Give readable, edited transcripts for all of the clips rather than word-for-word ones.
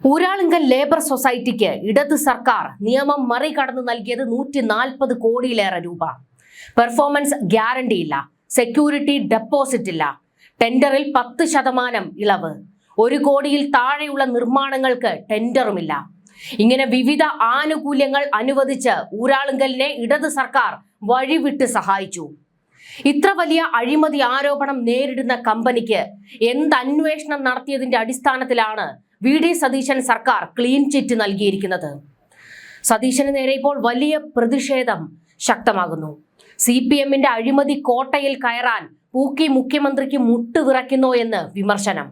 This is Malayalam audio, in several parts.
ഊരാളുങ്കൽ ലേബർ സൊസൈറ്റിക്ക് ഇടത് സർക്കാർ നിയമം മറികടന്ന് നൽകിയത് 140 കോടിയിലേറെ രൂപ. പെർഫോമൻസ് ഗ്യാരണ്ടി ഇല്ല, സെക്യൂരിറ്റി ഡെപ്പോസിറ്റ് ഇല്ല, ടെൻഡറിൽ 10% ഇളവ്, 1 കോടിയിൽ താഴെയുള്ള നിർമ്മാണങ്ങൾക്ക് ടെൻഡറുമില്ല. ഇങ്ങനെ വിവിധ ആനുകൂല്യങ്ങൾ അനുവദിച്ച് ഊരാളുങ്കലിനെ ഇടത് സർക്കാർ വഴിവിട്ട് സഹായിച്ചു. ഇത്ര വലിയ അഴിമതി ആരോപണം നേരിടുന്ന കമ്പനിക്ക് എന്ത് അന്വേഷണം നടത്തിയതിന്റെ അടിസ്ഥാനത്തിലാണ് VD സതീശൻ സർക്കാർ ക്ലീൻ ചിറ്റ് നൽകിയിരിക്കുന്നത്? സതീശന് നേരെ ഇപ്പോൾ വലിയ പ്രതിഷേധം ശക്തമാകുന്നു. CPMന്റെ അഴിമതി കോട്ടയിൽ കയറാൻ പൂക്കി മുഖ്യമന്ത്രിക്ക് മുട്ടുവിറയ്ക്കുന്നോ എന്ന് വിമർശനം.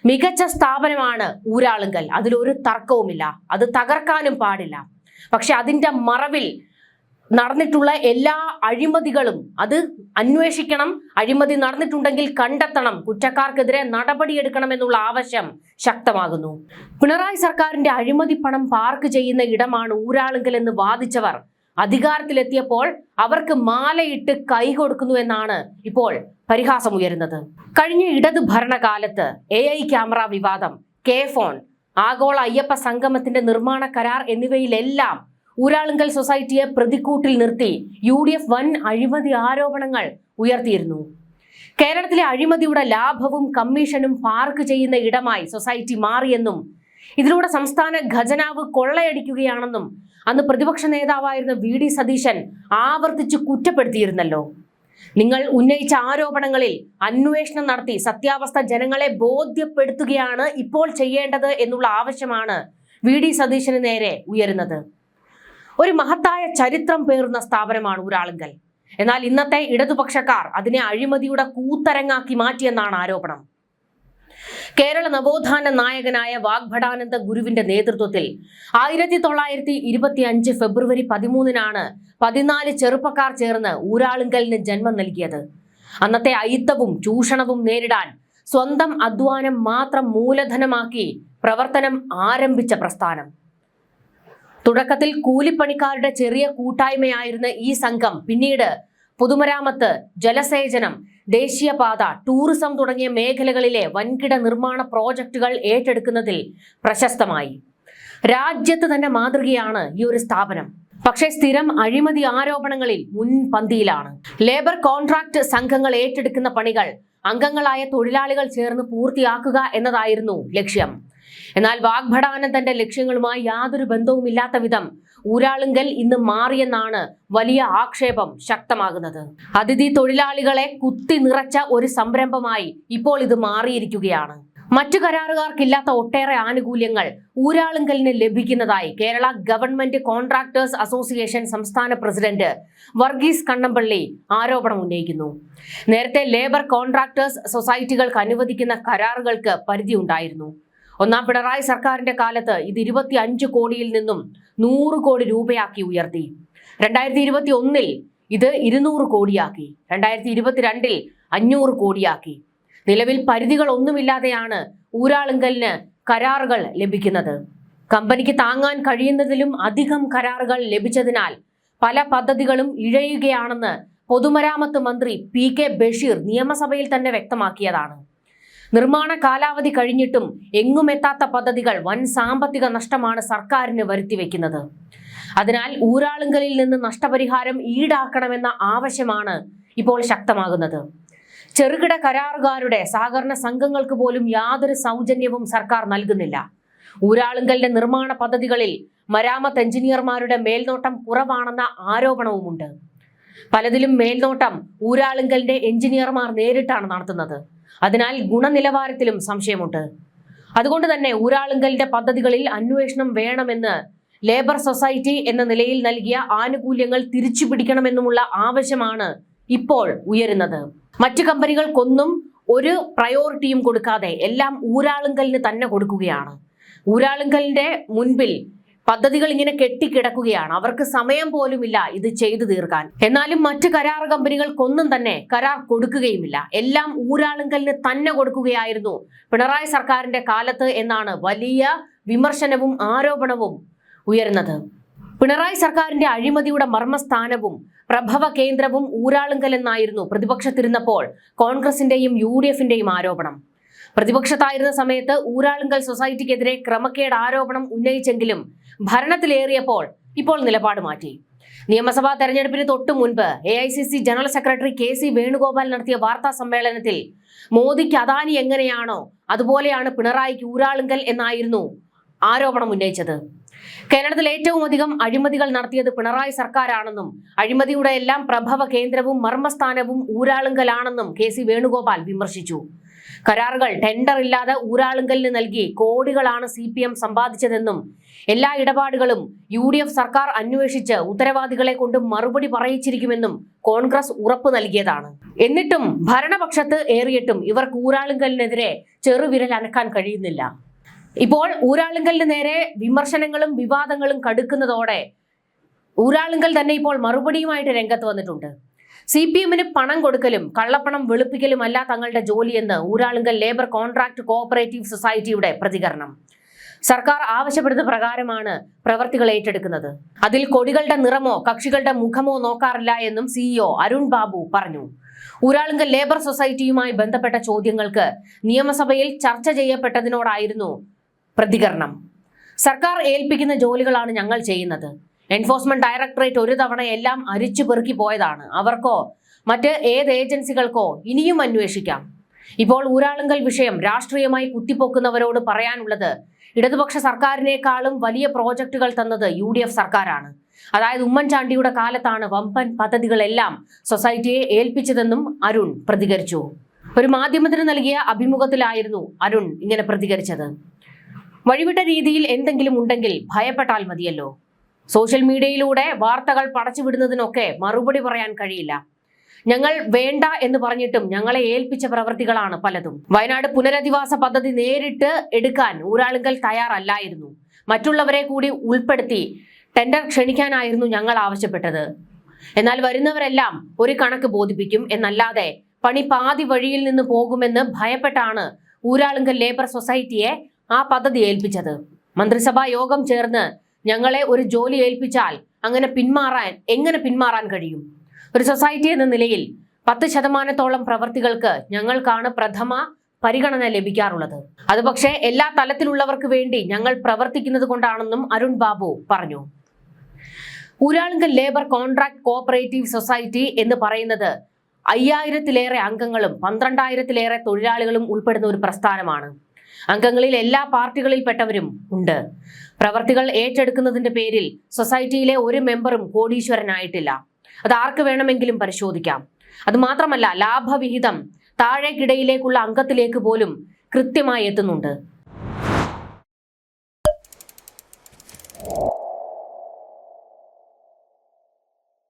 മികച്ച സ്ഥാപനമാണ് ഊരാളുങ്കൽ, അതിലൊരു തർക്കവുമില്ല, അത് തകർക്കാനും പാടില്ല. പക്ഷെ അതിന്റെ മറവിൽ നടന്നിട്ടുള്ള എല്ലാ അഴിമതികളും അത് അന്വേഷിക്കണം, അഴിമതി നടന്നിട്ടുണ്ടെങ്കിൽ കണ്ടെത്തണം, കുറ്റക്കാർക്കെതിരെ നടപടിയെടുക്കണം എന്നുള്ള ആവശ്യം ശക്തമാകുന്നു. പിണറായി സർക്കാരിന്റെ അഴിമതി പണം പാർക്ക് ചെയ്യുന്ന ഇടമാണ് ഊരാളുങ്കൽ എന്ന് വാദിച്ചവർ അധികാരത്തിലെത്തിയപ്പോൾ അവർക്ക് മാലയിട്ട് കൈ കൊടുക്കുന്നു എന്നാണ് ഇപ്പോൾ പരിഹാസം ഉയരുന്നത്. കഴിഞ്ഞ ഇടതു ഭരണകാലത്ത് AI ക്യാമറ വിവാദം, K-ഫോൺ, ആഗോള അയ്യപ്പ സംഗമത്തിന്റെ നിർമ്മാണ കരാർ എന്നിവയിലെല്ലാം ഊരാളുങ്കൽ സൊസൈറ്റിയെ പ്രതിക്കൂട്ടിൽ നിർത്തി UDF വൻ അഴിമതി ആരോപണങ്ങൾ ഉയർത്തിയിരുന്നു. കേരളത്തിലെ അഴിമതിയുടെ ലാഭവും കമ്മീഷനും പാർക്ക് ചെയ്യുന്ന ഇടമായി സൊസൈറ്റി മാറിയെന്നും ഇതിലൂടെ സംസ്ഥാന ഖജനാവ് കൊള്ളയടിക്കുകയാണെന്നും അന്ന് പ്രതിപക്ഷ നേതാവായിരുന്ന VD സതീശൻ ആവർത്തിച്ച് കുറ്റപ്പെടുത്തിയിരുന്നല്ലോ. നിങ്ങൾ ഉന്നയിച്ച ആരോപണങ്ങളിൽ അന്വേഷണം നടത്തി സത്യാവസ്ഥ ജനങ്ങളെ ബോധ്യപ്പെടുത്തുകയാണ് ഇപ്പോൾ ചെയ്യേണ്ടത് എന്നുള്ള ആവശ്യമാണ് VD സതീശന് നേരെ ഉയരുന്നത്. ഒരു മഹത്തായ ചരിത്രം പേറുന്ന സ്ഥാപനമാണ് ഊരാളുങ്കൽ. എന്നാൽ ഇന്നത്തെ ഇടതുപക്ഷക്കാർ അതിനെ അഴിമതിയുടെ കൂത്തരങ്ങാക്കി മാറ്റിയെന്നാണ് ആരോപണം. കേരള നവോത്ഥാന നായകനായ വാഗ്ഭടാനന്ദ ഗുരുവിന്റെ നേതൃത്വത്തിൽ 1925 ഫെബ്രുവരി 13-നാണ് 14 ചെറുപ്പക്കാർ ചേർന്ന് ഊരാളുങ്കലിന് ജന്മം നൽകിയത്. അന്നത്തെ അയിത്തവും ചൂഷണവും നേരിടാൻ സ്വന്തം അധ്വാനം മാത്രം മൂലധനമാക്കി പ്രവർത്തനം ആരംഭിച്ച പ്രസ്ഥാനം. തുടക്കത്തിൽ കൂലിപ്പണിക്കാരുടെ ചെറിയ കൂട്ടായ്മയായിരുന്ന ഈ സംഘം പിന്നീട് പൊതുമരാമത്ത്, ജലസേചനം, ദേശീയപാത, ടൂറിസം തുടങ്ങിയ മേഖലകളിലെ വൻകിട നിർമ്മാണ പ്രോജക്റ്റുകൾ ഏറ്റെടുക്കുന്നതിൽ പ്രശസ്തമായി. രാജ്യത്ത് തന്നെ മാതൃകയാണ് ഈ ഒരു സ്ഥാപനം. പക്ഷേ സ്ഥിരം അഴിമതി ആരോപണങ്ങളിൽ മുൻപന്തിയിലാണ്. ലേബർ കോൺട്രാക്ട് സംഘങ്ങൾ ഏറ്റെടുക്കുന്ന പണികൾ അംഗങ്ങളായ തൊഴിലാളികൾ ചേർന്ന് പൂർത്തിയാക്കുക എന്നതായിരുന്നു ലക്ഷ്യം. എന്നാൽ വാഗ്ഭടാനന്ദന്റെ ലക്ഷ്യങ്ങളുമായി യാതൊരു ബന്ധവുമില്ലാത്ത വിധം ഊരാളുങ്കൽ ഇന്ന് മാറിയെന്നാണ് വലിയ ആക്ഷേപം ശക്തമാകുന്നത്. അതിഥി തൊഴിലാളികളെ കുത്തി നിറച്ച ഒരു സംരംഭമായി ഇപ്പോൾ ഇത് മാറിയിരിക്കുകയാണ്. മറ്റു കരാറുകാർക്കില്ലാത്ത ഒട്ടേറെ ആനുകൂല്യങ്ങൾ ഊരാളുങ്കലിന് ലഭിക്കുന്നതായി കേരള ഗവൺമെന്റ് കോൺട്രാക്ടേഴ്സ് അസോസിയേഷൻ സംസ്ഥാന പ്രസിഡന്റ് വർഗീസ് കണ്ണമ്പള്ളി ആരോപണം ഉന്നയിക്കുന്നു. നേരത്തെ ലേബർ കോൺട്രാക്ടേഴ്സ് സൊസൈറ്റികൾക്ക് അനുവദിക്കുന്ന കരാറുകൾക്ക് പരിധി ഉണ്ടായിരുന്നു. ഒന്നാം പിണറായി സർക്കാരിന്റെ കാലത്ത് ഇത് 25 കോടിയിൽ നിന്നും 100 കോടി രൂപയാക്കി ഉയർത്തി. 2021-ൽ ഇത് 200 കോടിയാക്കി. 2022-ൽ 500 കോടിയാക്കി. നിലവിൽ പരിധികൾ ഒന്നുമില്ലാതെയാണ് ഊരാളുങ്കലിന് കരാറുകൾ ലഭിക്കുന്നത്. കമ്പനിക്ക് താങ്ങാൻ കഴിയുന്നതിലും അധികം കരാറുകൾ ലഭിച്ചതിനാൽ പല പദ്ധതികളും ഇഴയുകയാണെന്ന് പൊതുമരാമത്ത് മന്ത്രി PK ബഷീർ നിയമസഭയിൽ തന്നെ വ്യക്തമാക്കിയതാണ്. നിർമ്മാണ കാലാവധി കഴിഞ്ഞിട്ടും എങ്ങുമെത്താത്ത പദ്ധതികൾ വൻ സാമ്പത്തിക നഷ്ടമാണ് സർക്കാരിന് വരുത്തിവെക്കുന്നത്. അതിനാൽ ഊരാളുങ്കലിൽ നിന്ന് നഷ്ടപരിഹാരം ഈടാക്കണമെന്ന ആവശ്യമാണ് ഇപ്പോൾ ശക്തമാകുന്നത്. ചെറുകിട കരാറുകാരുടെ സഹകരണ സംഘങ്ങൾക്ക് പോലും യാതൊരു സൗജന്യവും സർക്കാർ നൽകുന്നില്ല. ഊരാളുങ്കലിന്റെ നിർമ്മാണ പദ്ധതികളിൽ മരാമത്ത് എഞ്ചിനീയർമാരുടെ മേൽനോട്ടം കുറവാണെന്ന ആരോപണവുമുണ്ട്. പലതിലും മേൽനോട്ടം ഊരാളുങ്കലിന്റെ എഞ്ചിനീയർമാർ നേരിട്ടാണ് നടത്തുന്നത്. അതിനാൽ ഗുണനിലവാരത്തിലും സംശയമുണ്ട്. അതുകൊണ്ട് തന്നെ ഊരാളുങ്കലിന്റെ പദ്ധതികളിൽ അന്വേഷണം വേണമെന്ന് ലേബർ സൊസൈറ്റി എന്ന നിലയിൽ നൽകിയ ആനുകൂല്യങ്ങൾ തിരിച്ചുപിടിക്കണമെന്നുമുള്ള ആവശ്യമാണ് ഇപ്പോൾ ഉയരുന്നത്. മറ്റു കമ്പനികൾക്കൊന്നും ഒരു പ്രയോറിറ്റിയും കൊടുക്കാതെ എല്ലാം ഊരാളുങ്കലിന് തന്നെ കൊടുക്കുകയാണ്. ഊരാളുങ്കലിന്റെ മുൻപിൽ പദ്ധതികൾ ഇങ്ങനെ കെട്ടിക്കിടക്കുകയാണ്. അവർക്ക് സമയം പോലുമില്ല ഇത് ചെയ്തു തീർക്കാൻ. എന്നാലും മറ്റ് കരാർ കമ്പനികൾക്കൊന്നും തന്നെ കരാർ കൊടുക്കുകയുമില്ല. എല്ലാം ഊരാളുങ്കലിന് തന്നെ കൊടുക്കുകയായിരുന്നു പിണറായി സർക്കാരിന്റെ കാലത്ത് എന്നാണ് വലിയ വിമർശനവും ആരോപണവും ഉയരുന്നത്. പിണറായി സർക്കാരിന്റെ അഴിമതിയുടെ മർമ്മസ്ഥാനവും പ്രഭവ കേന്ദ്രവും ഊരാളുങ്കൽ എന്നായിരുന്നു പ്രതിപക്ഷത്തിരുന്നപ്പോൾ കോൺഗ്രസിന്റെയും UDFന്റെയും ആരോപണം. പ്രതിപക്ഷത്തായിരുന്ന സമയത്ത് ഊരാളുങ്കൽ സൊസൈറ്റിക്കെതിരെ ക്രമക്കേട് ആരോപണം ഉന്നയിച്ചെങ്കിലും ഭരണത്തിലേറിയപ്പോൾ ഇപ്പോൾ നിലപാട് മാറ്റി. നിയമസഭാ തെരഞ്ഞെടുപ്പിന് തൊട്ടു മുൻപ് AICC general secretary KC Venugopal നടത്തിയ വാർത്താ സമ്മേളനത്തിൽ മോദിക്ക് അദാനി എങ്ങനെയാണോ അതുപോലെയാണ് പിണറായിക്ക് ഊരാളുങ്കൽ എന്നായിരുന്നു ആരോപണം ഉന്നയിച്ചത്. കേരളത്തിൽ ഏറ്റവും അധികം അഴിമതികൾ നടത്തിയത് പിണറായി സർക്കാരാണെന്നും അഴിമതിയുടെ എല്ലാം പ്രഭവ കേന്ദ്രവും മർമ്മസ്ഥാനവും ഊരാളുങ്കലാണെന്നും KC വേണുഗോപാൽ വിമർശിച്ചു. കരാറുകൾ ടെൻഡർ ഇല്ലാതെ ഊരാളുങ്കലിന് നൽകി കോടികളാണ് CPM സമ്പാദിച്ചതെന്നും എല്ലാ ഇടപാടുകളും UDF സർക്കാർ അന്വേഷിച്ച് ഉത്തരവാദികളെ കൊണ്ട് മറുപടി പറയിച്ചിരിക്കുമെന്നും കോൺഗ്രസ് ഉറപ്പ് നൽകിയതാണ്. എന്നിട്ടും ഭരണപക്ഷത്ത് ഏറിയിട്ടും ഇവർക്ക് ഊരാളുങ്കലിനെതിരെ ചെറുവിരൽ അനക്കാൻ കഴിയുന്നില്ല. ഇപ്പോൾ ഊരാളുങ്കലിന് നേരെ വിമർശനങ്ങളും വിവാദങ്ങളും കടുക്കുന്നതോടെ ഊരാളുങ്കൽ തന്നെ ഇപ്പോൾ മറുപടിയുമായിട്ട് രംഗത്ത് വന്നിട്ടുണ്ട്. CPMന് പണം കൊടുക്കലും കള്ളപ്പണം വെളുപ്പിക്കലുമല്ല തങ്ങളുടെ ജോലിയെന്ന് ഊരാളുങ്കൽ ലേബർ കോൺട്രാക്ട് കോഓപ്പറേറ്റീവ് സൊസൈറ്റിയുടെ പ്രതികരണം. സർക്കാർ ആവശ്യപ്പെടുന്ന പ്രകാരമാണ് പ്രവർത്തികൾ ഏറ്റെടുക്കുന്നത്. അതിൽ കൊടികളുടെ നിറമോ കക്ഷികളുടെ മുഖമോ നോക്കാറില്ല എന്നും CEO അരുൺ ബാബു പറഞ്ഞു. ഊരാളുങ്കൽ ലേബർ സൊസൈറ്റിയുമായി ബന്ധപ്പെട്ട ചോദ്യങ്ങൾക്ക് നിയമസഭയിൽ ചർച്ച ചെയ്യപ്പെട്ടതിനോടായിരുന്നു പ്രതികരണം. സർക്കാർ ഏൽപ്പിക്കുന്ന ജോലികളാണ് ഞങ്ങൾ ചെയ്യുന്നത്. എൻഫോഴ്സ്മെന്റ് ഡയറക്ടറേറ്റ് ഒരു തവണ എല്ലാം അരിച്ചു പെറുക്കി പോയതാണ്. അവർക്കോ മറ്റ് ഏത് ഏജൻസികൾക്കോ ഇനിയും അന്വേഷിക്കാം. ഇപ്പോൾ ഊരാളുങ്കൽ വിഷയം രാഷ്ട്രീയമായി കുത്തിപ്പൊക്കുന്നവരോട് പറയാനുള്ളത് ഇടതുപക്ഷ സർക്കാരിനേക്കാളും വലിയ പ്രോജക്റ്റുകൾ തന്നത് UDF സർക്കാരാണ്. അതായത് ഉമ്മൻചാണ്ടിയുടെ കാലത്താണ് വമ്പൻ പദ്ധതികളെല്ലാം സൊസൈറ്റിയെ ഏൽപ്പിച്ചതെന്നും അരുൺ പ്രതികരിച്ചു. ഒരു മാധ്യമത്തിന് നൽകിയ അഭിമുഖത്തിലായിരുന്നു അരുൺ ഇങ്ങനെ പ്രതികരിച്ചത്. വഴിവിട്ട രീതിയിൽ എന്തെങ്കിലും ഉണ്ടെങ്കിൽ ഭയപ്പെട്ടാൽ മതിയല്ലോ. സോഷ്യൽ മീഡിയയിലൂടെ വാർത്തകൾ പടച്ചുവിടുന്നതിനൊക്കെ മറുപടി പറയാൻ കഴിയില്ല. ഞങ്ങൾ വേണ്ട എന്ന് പറഞ്ഞിട്ടും ഞങ്ങളെ ഏൽപ്പിച്ച പ്രവൃത്തികളാണ് പലതും. വയനാട് പുനരധിവാസ പദ്ധതി നേരിട്ട് എടുക്കാൻ ഊരാളുങ്കൽ തയ്യാറല്ലായിരുന്നു. മറ്റുള്ളവരെ കൂടി ഉൾപ്പെടുത്തി ടെൻഡർ ക്ഷണിക്കാനായിരുന്നു ഞങ്ങൾ ആവശ്യപ്പെട്ടത്. എന്നാൽ വരുന്നവരെല്ലാം ഒരു കണക്ക് ബോധിപ്പിക്കും എന്നല്ലാതെ പണി പാതി വഴിയിൽ നിന്ന് പോകുമെന്ന് ഭയപ്പെട്ടാണ് ഊരാളുങ്കൽ ലേബർ സൊസൈറ്റിയെ ആ പദ്ധതി ഏൽപ്പിച്ചത്. മന്ത്രിസഭാ യോഗം ചേർന്ന് ഞങ്ങളെ ഒരു ജോലി ഏൽപ്പിച്ചാൽ എങ്ങനെ പിന്മാറാൻ കഴിയും? ഒരു സൊസൈറ്റി എന്ന നിലയിൽ 10% പ്രവർത്തികൾക്ക് ഞങ്ങൾക്കാണ് പ്രഥമ പരിഗണന ലഭിക്കാറുള്ളത്. അത് പക്ഷേ എല്ലാ തലത്തിലുള്ളവർക്ക് വേണ്ടി ഞങ്ങൾ പ്രവർത്തിക്കുന്നത് കൊണ്ടാണെന്നും അരുൺ ബാബു പറഞ്ഞു. Uralungal labour contract cooperative society എന്ന് പറയുന്നത് 5000-ലേറെ അംഗങ്ങളും 12,000-ലേറെ തൊഴിലാളികളും ഉൾപ്പെടുന്ന ഒരു പ്രസ്ഥാനമാണ്. അംഗങ്ങളിൽ എല്ലാ പാർട്ടികളിൽപ്പെട്ടവരും ഉണ്ട്. പ്രവർത്തികൾ ഏറ്റെടുക്കുന്നതിന്റെ പേരിൽ സൊസൈറ്റിയിലെ ഒരു മെമ്പറും കോടീശ്വരനായിട്ടില്ല. അത് ആർക്ക് വേണമെങ്കിലും പരിശോധിക്കാം. അത് മാത്രമല്ല, ലാഭവിഹിതം താഴേക്കിടയിലേക്കുള്ള അംഗത്തിലേക്ക് പോലും കൃത്യമായി എത്തുന്നുണ്ട്.